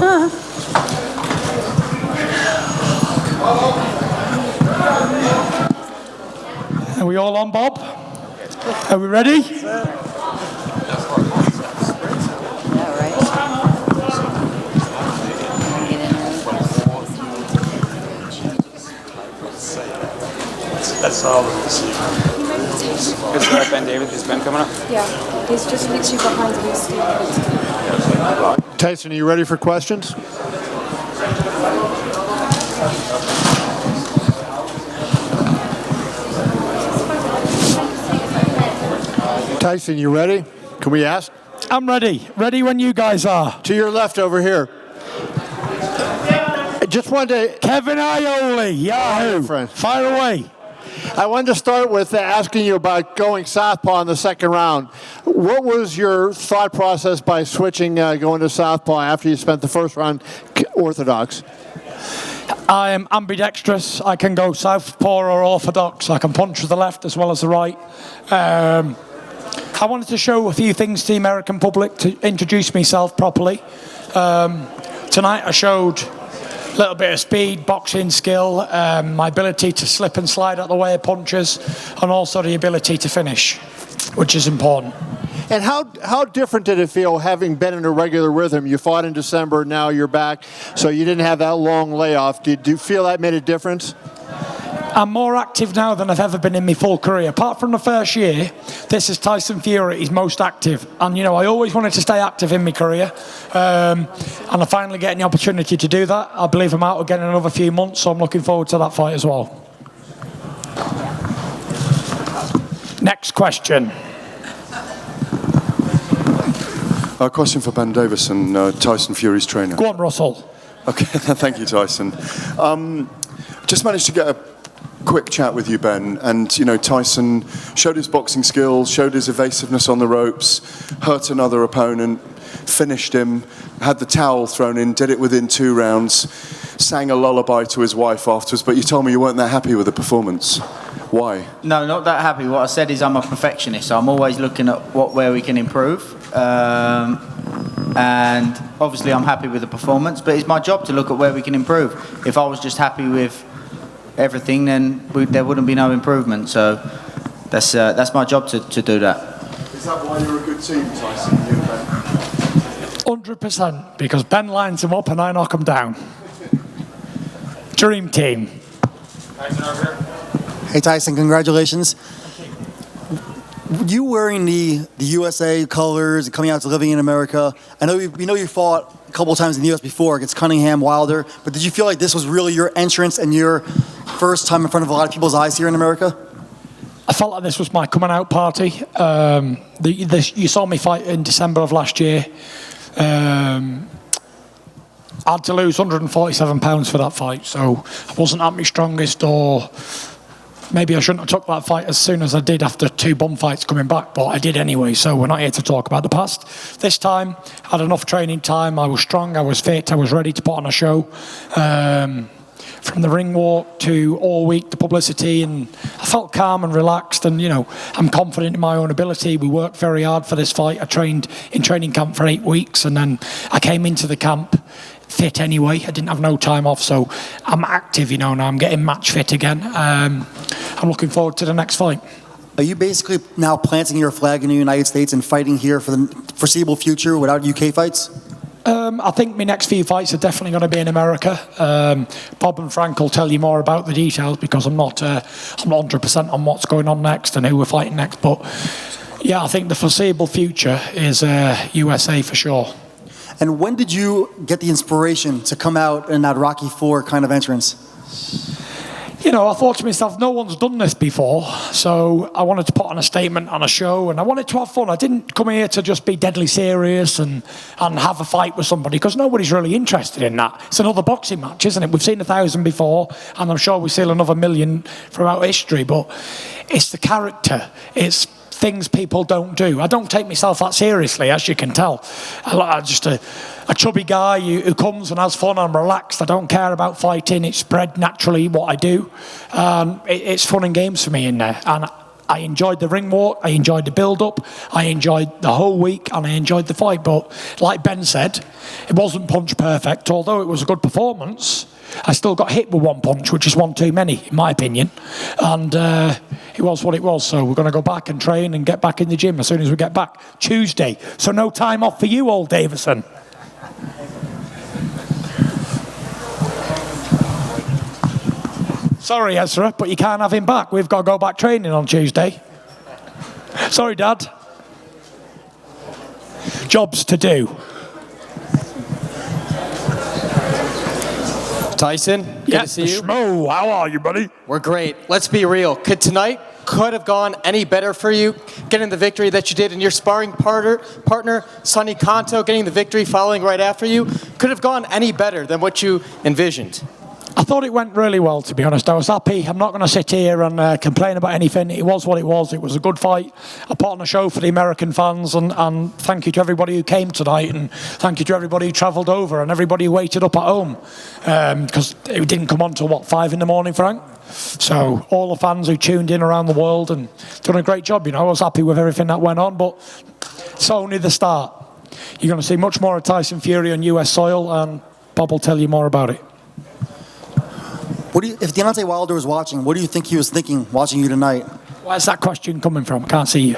Are we all on, Bob? Are we ready? That's all of this. Is Ben David? Is Ben coming up? Yeah, he's just literally behind the Tyson, are you ready for questions? Tyson, you ready? Can we ask? I'm ready. Ready when you guys are. To your left over here. I just wanted to... Kevin Ioli, Yahoo. Friend. Fire away. I wanted to start with asking you about going southpaw in the second round. What was your thought process by switching, going to southpaw after you spent the first round orthodox? I am ambidextrous. I can go southpaw or orthodox. I can punch with the left as well as the right. I wanted to show a few things to the American public to introduce myself properly. Tonight I showed a little bit of speed, boxing skill, my ability to slip and slide out the way of punches, and also the ability to finish, which is important. And how different did it feel having been in a regular rhythm? You fought in December, now you're back, so you didn't have that long layoff. Did you feel that made a difference? I'm more active now than I've ever been in my full career. Apart from the first year, this is Tyson Fury. He's most active. And, you know, I always wanted to stay active in my career. And I'm finally getting the opportunity to do that. I believe I'm out again in another few months, so I'm looking forward to that fight as well. Next question. A question for Ben Davison, Tyson Fury's trainer. Go on, Russell. Okay, thank you, Tyson. Just managed to get a quick chat with you, Ben, and you know, Tyson showed his boxing skills, showed his evasiveness on the ropes, hurt another opponent, finished him, had the towel thrown in, did it within 2 rounds, sang a lullaby to his wife afterwards, but you told me you weren't that happy with the performance. Why? No, not that happy. What I said is I'm a perfectionist, so I'm always looking at where we can improve. And obviously I'm happy with the performance, but it's my job to look at where we can improve. If I was just happy with everything, then there wouldn't be no improvement. So that's my job to do that. Is that why you're a good team, Tyson, you and Ben? 100%, because Ben lines him up and I knock him down. Dream team. Tyson over here. Hey Tyson, congratulations. You wearing the USA colors and coming out to living in America. I know we know you fought a couple of times in the US before against Cunningham, Wilder, but did you feel like this was really your entrance and your first time in front of a lot of people's eyes here in America? I felt like this was my coming out party. You saw me fight in December of last year. I had to lose 147 pounds for that fight, so I wasn't at my strongest, or maybe I shouldn't have took that fight as soon as I did after 2 bum fights coming back, but I did anyway, so we're not here to talk about the past. This time, I had enough training time, I was strong, I was fit, I was ready to put on a show. From the ring walk to all week, the publicity, and I felt calm and relaxed, and you know, I'm confident in my own ability. We worked very hard for this fight. I trained in training camp for 8 weeks, and then I came into the camp fit anyway. I didn't have no time off, so I'm active, you know, now I'm getting match fit again. I'm looking forward to the next fight. Are you basically now planting your flag in the United States and fighting here for the foreseeable future without UK fights? I think my next few fights are definitely going to be in America. Bob and Frank will tell you more about the details because I'm not 100% on what's going on next and who we're fighting next. But yeah, I think the foreseeable future is USA for sure. And when did you get the inspiration to come out in that Rocky IV kind of entrance? You know, I thought to myself, no one's done this before, so I wanted to put on a statement on a show, and I wanted to have fun. I didn't come here to just be deadly serious and have a fight with somebody, because nobody's really interested in that. It's another boxing match, isn't it? We've seen 1,000 before, and I'm sure we'll see another 1,000,000 throughout history, but it's the character. It's things people don't do. I don't take myself that seriously, as you can tell. I'm just a chubby guy who comes and has fun. I'm relaxed. I don't care about fighting. It's bred naturally what I do. It's fun and games for me in there. And I enjoyed the ring walk, I enjoyed the build-up, I enjoyed the whole week, and I enjoyed the fight. But like Ben said, it wasn't punch perfect. Although it was a good performance, I still got hit with one punch, which is one too many, in my opinion. And it was what it was. So we're going to go back and train and get back in the gym as soon as we get back. Tuesday. So no time off for you, old Davison. Sorry, Ezra, but you can't have him back. We've got to go back training on Tuesday. Sorry, Dad. Jobs to do. Tyson, good to see you. Schmo, how are you, buddy? We're great. Let's be real. Could have gone any better for you getting the victory that you did, and your sparring partner Sonny Kanto getting the victory following right after you could have gone any better than what you envisioned. I thought it went really well, to be honest. I was happy. I'm not going to sit here and complain about anything. It was what it was. It was a good fight. I put on a show for the American fans, and thank you to everybody who came tonight, and thank you to everybody who travelled over, and everybody who waited up at home, because it didn't come on till, 5 in the morning, Frank? So all the fans who tuned in around the world and done a great job. I was happy with everything that went on, but it's only the start. You're going to see much more of Tyson Fury on US soil, and Bob will tell you more about it. If Deontay Wilder was watching, what do you think he was thinking watching you tonight? Where's that question coming from? Can't see you.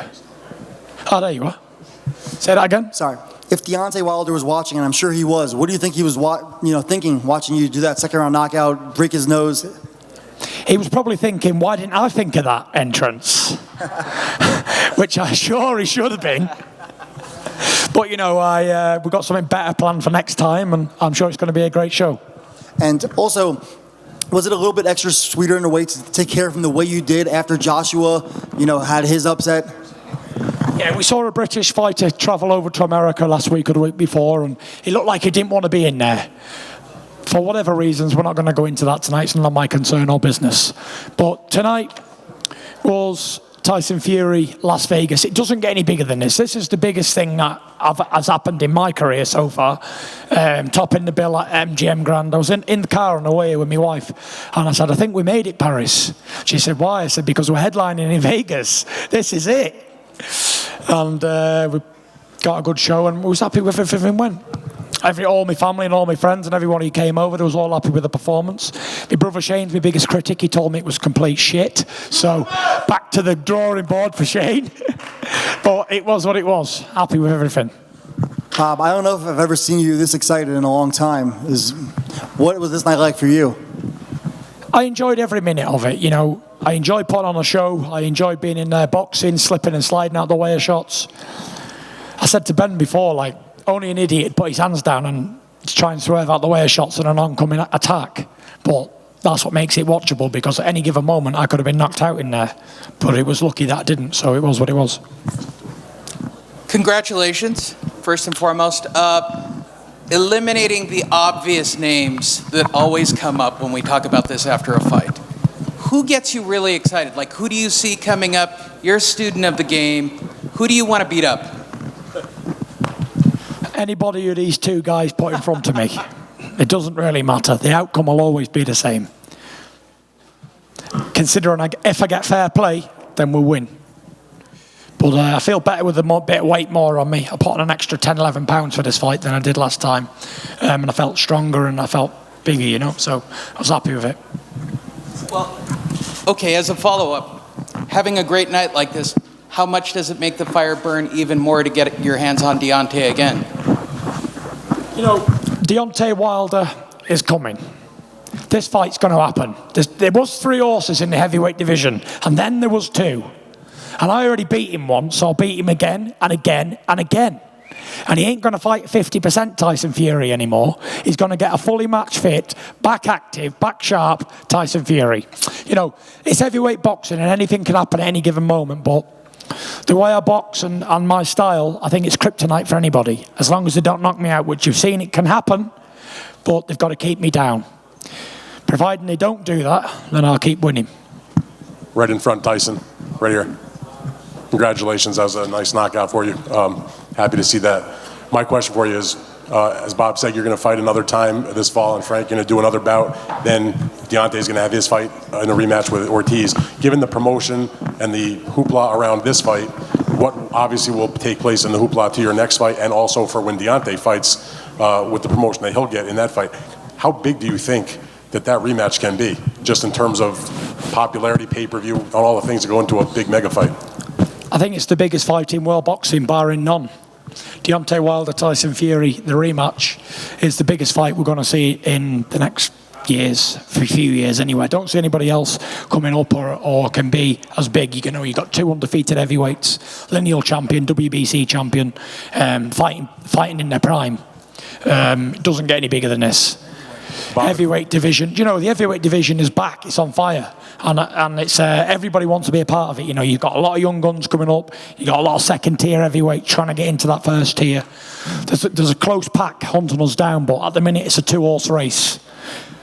Oh, there you are. Say that again. Sorry. If Deontay Wilder was watching, and I'm sure he was, what do you think he was thinking watching you do that second round knockout, break his nose? He was probably thinking, why didn't I think of that entrance? Which I'm sure he should have been. But, we've got something better planned for next time, and I'm sure it's going to be a great show. And also, was it a little bit extra sweeter in a way to take care of him the way you did after Joshua, had his upset? Yeah, we saw a British fighter travel over to America last week or the week before, and he looked like he didn't want to be in there. For whatever reasons, we're not going to go into that tonight. It's not my concern or business. But tonight was Tyson Fury, Las Vegas. It doesn't get any bigger than this. This is the biggest thing that has happened in my career so far. Topping the bill at MGM Grand. I was in the car on the way with my wife, and I said, I think we made it, Paris. She said, why? I said, because we're headlining in Vegas. This is it. And we got a good show, and we was happy with everything went. All my family and all my friends and everyone who came over, they was all happy with the performance. My brother Shane's my biggest critic. He told me it was complete shit. So back to the drawing board for Shane. But it was what it was. Happy with everything. Bob, I don't know if I've ever seen you this excited in a long time. What was this night like for you? I enjoyed every minute of it. I enjoyed putting on a show. I enjoyed being in there boxing, slipping and sliding out the way of shots. I said to Ben before, only an idiot put his hands down and try and swerve out the way of shots in an oncoming attack. But that's what makes it watchable, because at any given moment I could have been knocked out in there. But it was lucky that I didn't, so it was what it was. Congratulations, first and foremost. Eliminating the obvious names that always come up when we talk about this after a fight. Who gets you really excited? Who do you see coming up? You're a student of the game. Who do you want to beat up? Anybody who these two guys put in front of me. It doesn't really matter. The outcome will always be the same. Considering if I get fair play, then we'll win. But I feel better with a bit of weight more on me. I put on an extra 10, 11 pounds for this fight than I did last time. And I felt stronger and I felt bigger, so I was happy with it. Well, okay, as a follow-up, having a great night like this, how much does it make the fire burn even more to get your hands on Deontay again? Deontay Wilder is coming. This fight's going to happen. There was 3 horses in the heavyweight division, and then there was 2. And I already beat him once, so I'll beat him again and again and again. And he ain't going to fight 50% Tyson Fury anymore. He's going to get a fully match fit, back active, back sharp Tyson Fury. It's heavyweight boxing and anything can happen at any given moment, but the way I box and my style, I think it's kryptonite for anybody. As long as they don't knock me out, which you've seen it can happen, but they've got to keep me down. Providing they don't do that, then I'll keep winning. Right in front, Tyson. Right here. Congratulations. That was a nice knockout for you. Happy to see that. My question for you is, as Bob said, you're going to fight another time this fall, and Frank, you're going to do another bout. Then Deontay's going to have his fight in a rematch with Ortiz. Given the promotion and the hoopla around this fight, what obviously will take place in the hoopla to your next fight, and also for when Deontay fights with the promotion that he'll get in that fight. How big do you think that rematch can be, just in terms of popularity, pay-per-view, and all the things that go into a big mega fight? I think it's the biggest fight in world boxing, barring none. Deontay Wilder, Tyson Fury, the rematch is the biggest fight we're going to see in the next years, for a few years anyway. I don't see anybody else coming up or can be as big. You've got 2 undefeated heavyweights, lineal champion, WBC champion, fighting in their prime. It doesn't get any bigger than this. Heavyweight division, the heavyweight division is back. It's on fire, and it's everybody wants to be a part of it. You've got a lot of young guns coming up. You've got a lot of second-tier heavyweight trying to get into that first tier. There's a close pack hunting us down, but at the minute it's a 2-horse race.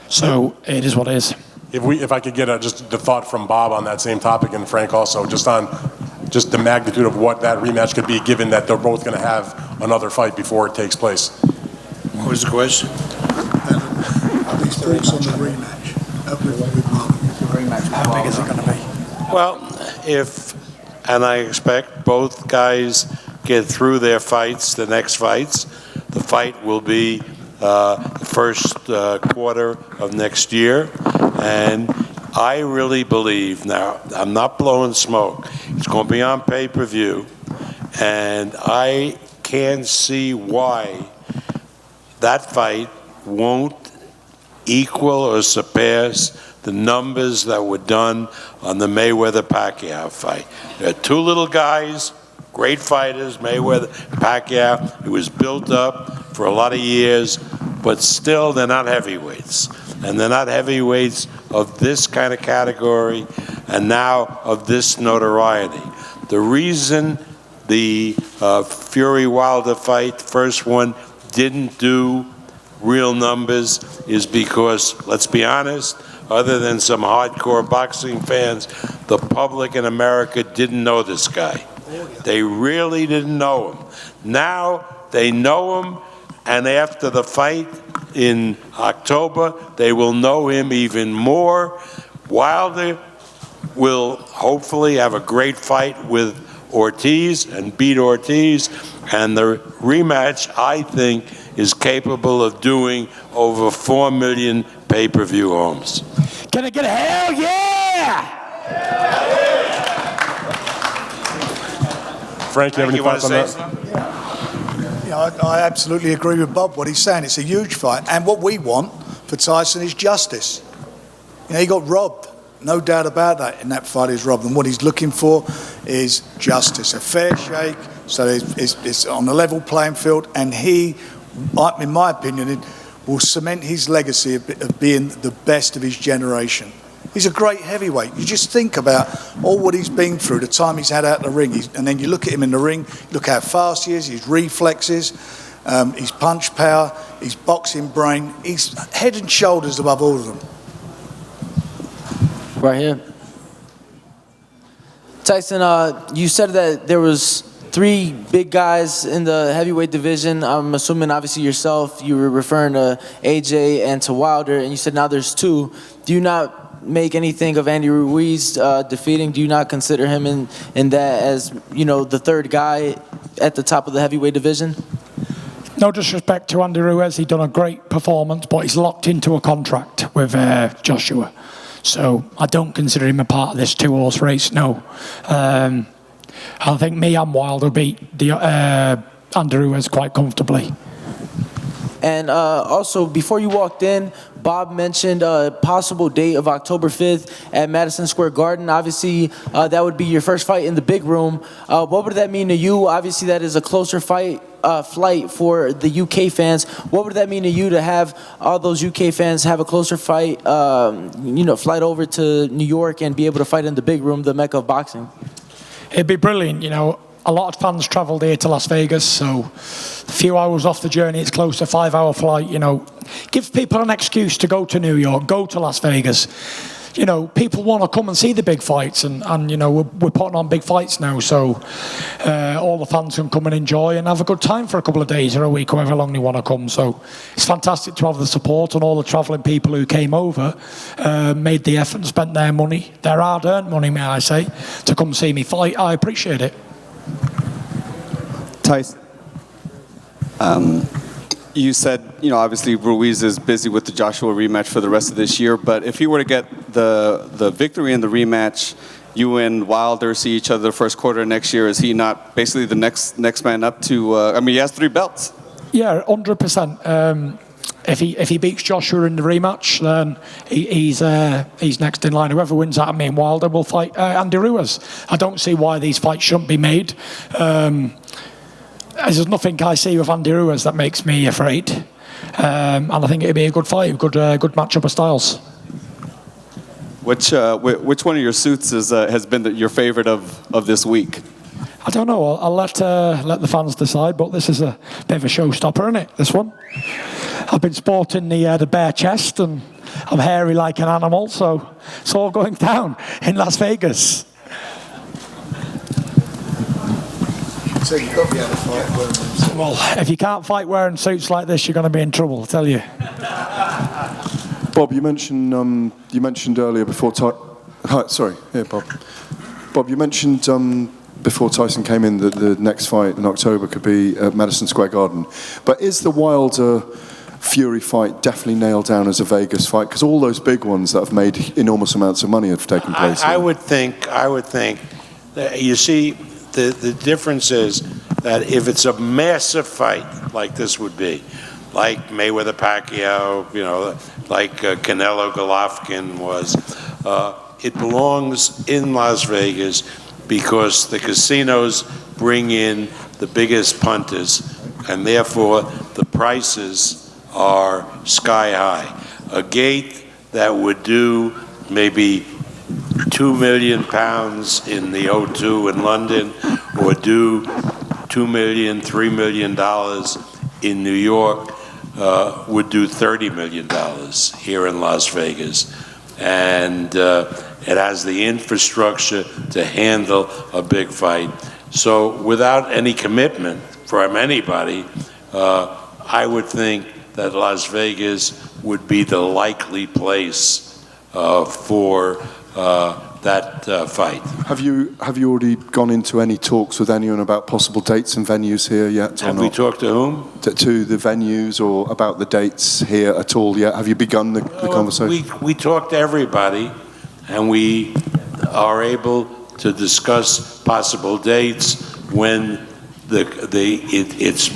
So it is what it is. If I could get just the thought from Bob on that same topic, and Frank also, just on the magnitude of what that rematch could be, given that they're both going to have another fight before it takes place. What was the question? These thoughts on the rematch with Bob. How big is it going to be? Well, and I expect both guys get through their fights, the next fights. The fight will be the first quarter of next year. And I really believe, now, I'm not blowing smoke, it's going to be on pay-per-view. And I can't see why that fight won't equal or surpass the numbers that were done on the Mayweather-Pacquiao fight. There are 2 little guys, great fighters, Mayweather, Pacquiao. It was built up for a lot of years, but still they're not heavyweights. And they're not heavyweights of this kind of category and now of this notoriety. The reason the Fury-Wilder fight, first one, didn't do real numbers is because, let's be honest, other than some hardcore boxing fans, the public in America didn't know this guy. They really didn't know him. Now they know him, and after the fight in October, they will know him even more. Wilder will hopefully have a great fight with Ortiz and beat Ortiz, and the rematch, I think, is capable of doing over 4 million pay-per-view homes. Can I get a hell yeah? Frank, you have any thoughts on that? I absolutely agree with Bob, what he's saying. It's a huge fight. And what we want for Tyson is justice. He got robbed. No doubt about that. In that fight, he's robbed. And what he's looking for is justice, a fair shake, so it's on a level playing field. And he, in my opinion, will cement his legacy of being the best of his generation. He's a great heavyweight. You just think about all what he's been through, the time he's had out the ring, and then you look at him in the ring, look how fast he is, his reflexes, his punch power, his boxing brain. He's head and shoulders above all of them. Right here. Tyson, you said that there was 3 big guys in the heavyweight division. I'm assuming, obviously, yourself. You were referring to AJ and to Wilder, and you said now there's 2. Do you not make anything of Andy Ruiz defeating? Do you not consider him in that as, the 3rd guy at the top of the heavyweight division? No disrespect to Andy Ruiz, he's done a great performance, but he's locked into a contract with Joshua. So I don't consider him a part of this 2-horse race, no. I think me and Wilder beat Andy Ruiz quite comfortably. And also, before you walked in, Bob mentioned a possible date of October 5th at Madison Square Garden. Obviously, that would be your first fight in the big room. What would that mean to you? Obviously, that is a closer flight for the UK fans. What would that mean to you to have all those UK fans have a closer fight, flight over to New York and be able to fight in the big room, the Mecca of boxing? It'd be brilliant, A lot of fans travelled here to Las Vegas, so a few hours off the journey, it's close to 5-hour flight, Gives people an excuse to go to New York, go to Las Vegas. you know, people want to come and see the big fights, and you know, we're putting on big fights now, so all the fans can come and enjoy and have a good time for a couple of days or a week, however long they want to come. So it's fantastic to have the support, and all the travelling people who came over made the effort and spent their money, their hard-earned money, may I say, to come see me fight. I appreciate it. Tyson, you said, you know, obviously Ruiz is busy with the Joshua rematch for the rest of this year, but if he were to get the victory in the rematch, you and Wilder see each other the first quarter of next year, is he not basically the next man up to, I mean, he has 3 belts. Yeah, 100%. If he beats Joshua in the rematch, then he's next in line. Whoever wins out of me and Wilder will fight Andy Ruiz. I don't see why these fights shouldn't be made. There's nothing I see with Andy Ruiz that makes me afraid, and I think it'd be a good fight, good matchup of styles. Which one of your suits has been your favorite of this week? I don't know. I'll let the fans decide, but this is a bit of a showstopper, isn't it? This one. I've been sporting the bare chest, and I'm hairy like an animal, so it's all going down in Las Vegas. So you've got to be able to fight wearing them. Well, if you can't fight wearing suits like this, you're going to be in trouble, I tell you. Bob, you mentioned earlier before sorry, here, Bob. Bob, you mentioned before Tyson came in that the next fight in October could be at Madison Square Garden. But is the Wilder Fury fight definitely nailed down as a Vegas fight? Because all those big ones that have made enormous amounts of money have taken place. I would think that, you see, the difference is that if it's a massive fight like this would be, like Mayweather Pacquiao, you know, like Canelo Golovkin was, it belongs in Las Vegas because the casinos bring in the biggest punters, and therefore the prices are sky high. A gate that would do maybe £2 million in the O2 in London, or do $2 million, $3 million in New York, would do $30 million here in Las Vegas. And it has the infrastructure to handle a big fight. So without any commitment from anybody, I would think that Las Vegas would be the likely place for that fight. Have you already gone into any talks with anyone about possible dates and venues here yet? Have we talked to whom? To the venues, or about the dates here at all yet? Have you begun the conversation? We talk to everybody, and we are able to discuss possible dates when it's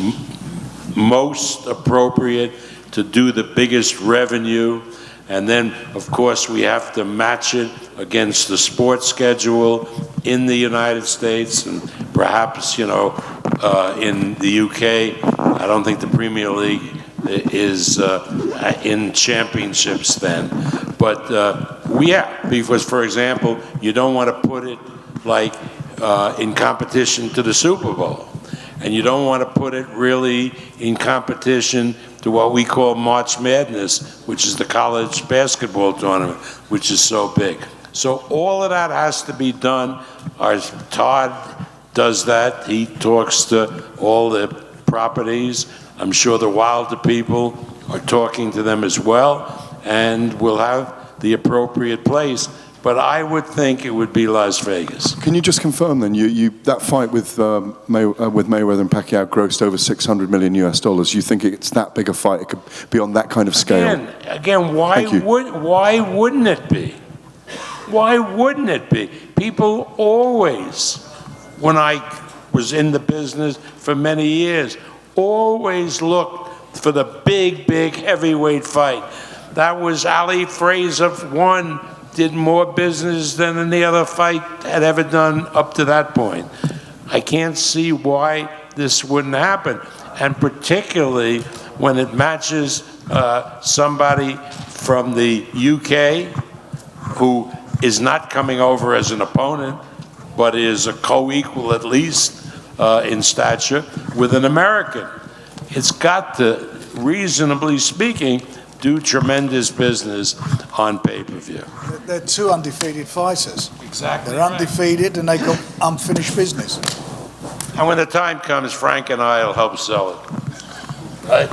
most appropriate to do the biggest revenue. And then, of course, we have to match it against the sports schedule in the United States, and perhaps, you know, in the UK, I don't think the Premier League is in championships then. But yeah, because, for example, you don't want to put it like in competition to the Super Bowl. And you don't want to put it really in competition to what we call March Madness, which is the college basketball tournament, which is so big. So all of that has to be done. Todd does that. He talks to all the properties. I'm sure the Wilder people are talking to them as well, and we'll have the appropriate place. But I would think it would be Las Vegas. Can you just confirm then, that fight with Mayweather and Pacquiao grossed over $600 million US? You think it's that big a fight? It could be on that kind of scale? Again, why wouldn't it be? Why wouldn't it be? People always, when I was in the business for many years, always looked for the big heavyweight fight. That was Ali Fraser won. Did more business than any other fight had ever done up to that point. I can't see why this wouldn't happen, and particularly when it matches somebody from the UK who is not coming over as an opponent, but is a co-equal at least in stature with an American. It's got to, reasonably speaking, do tremendous business on pay-per-view. They're two undefeated fighters. Exactly. They're undefeated and they got unfinished business. And when the time comes, Frank and I will help sell it. Right?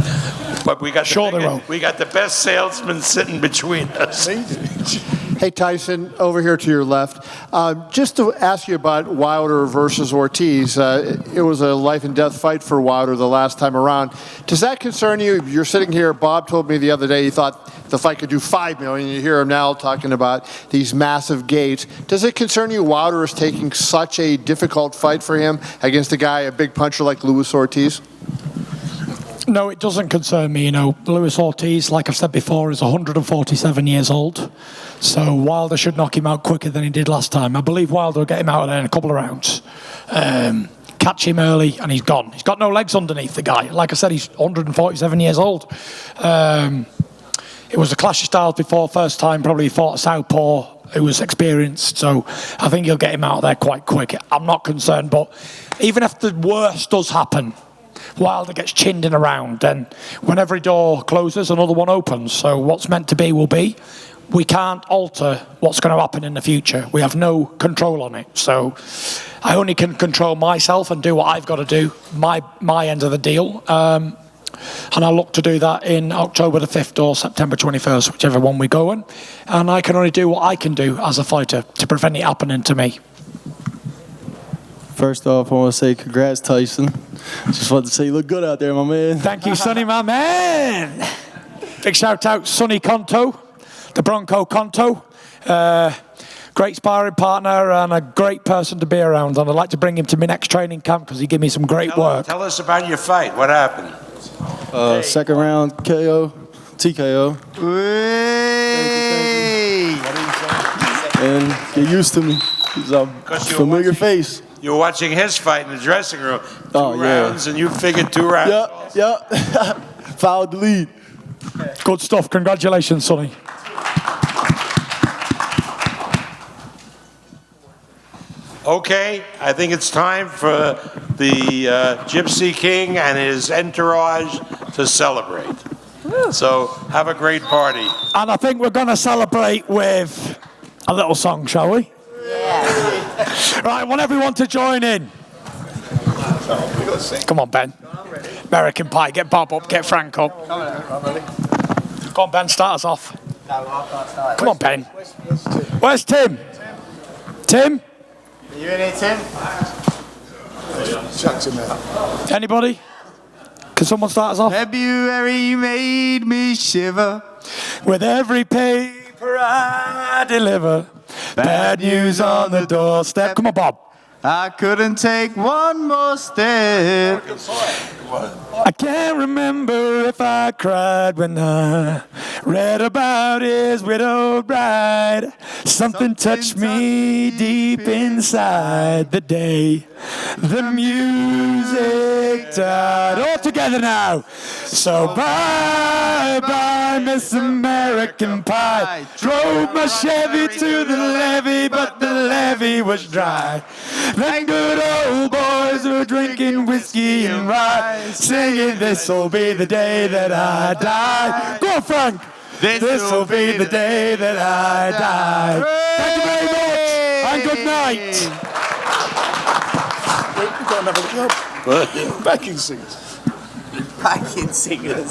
But we got the best salesman sitting between us. Hey, Tyson, over here to your left. Just to ask you about Wilder versus Ortiz. It was a life and death fight for Wilder the last time around. Does that concern you? You're sitting here. Bob told me the other day he thought the fight could do $5 million. You hear him now talking about these massive gates. Does it concern you Wilder is taking such a difficult fight for him against a big puncher like Luis Ortiz? No, it doesn't concern me. You know, Luis Ortiz, like I've said before, is 147 years old. So Wilder should knock him out quicker than he did last time. I believe Wilder will get him out of there in a couple of rounds. Catch him early and he's gone. He's got no legs underneath the guy. Like I said, he's 147 years old. It was a clash of styles before. First time probably he fought a southpaw who was experienced. So I think he'll get him out of there quite quick. I'm not concerned. But even if the worst does happen, Wilder gets chinned in a round, then when every door closes, another one opens. So what's meant to be will be. We can't alter what's going to happen in the future. We have no control on it. So I only can control myself and do what I've got to do, my end of the deal. And I'll look to do that in October the 5th or September 21st, whichever one we go in. And I can only do what I can do as a fighter to prevent it happening to me. First off, I want to say congrats, Tyson. Just wanted to say you look good out there, my man. Thank you, Sonny, my man. Big shout out, Sonny Conto, the Bronco Conto. Great sparring partner and a great person to be around. And I'd like to bring him to my next training camp because he gave me some great work. Tell us about your fight. What happened? Second round KO, TKO. And get used to me. He's a familiar face. You were watching his fight in the dressing room. Two rounds, and you figured 2 rounds. Yep. Fouled the lead. Good stuff. Congratulations, Sonny. Okay, I think it's time for the Gypsy King and his entourage to celebrate. So have a great party. And I think we're going to celebrate with a little song, shall we? Yeah. Right, I want everyone to join in. Come on, Ben. American Pie. Get Bob up, get Frank up. Come on, Ben, start us off. Come on, Ben. Where's Tim? Tim? Are you in here, Tim? Anybody? Can someone start us off? February made me shiver. With every paper I deliver. Bad news on the doorstep. Come on, Bob. I couldn't take one more step. I can't remember if I cried when I read about his widowed bride. Something touched me deep inside the day the music died. All together now. So bye-bye, Miss American Pie. Drove my Chevy to the levee, but the levee was dry. Them good old boys were drinking whiskey and rye, singing, this'll be the day that I die. Go on, Frank. This'll be the day that I die. Thank you very much, and good night. We've got another job. Backing singers. Backing singers.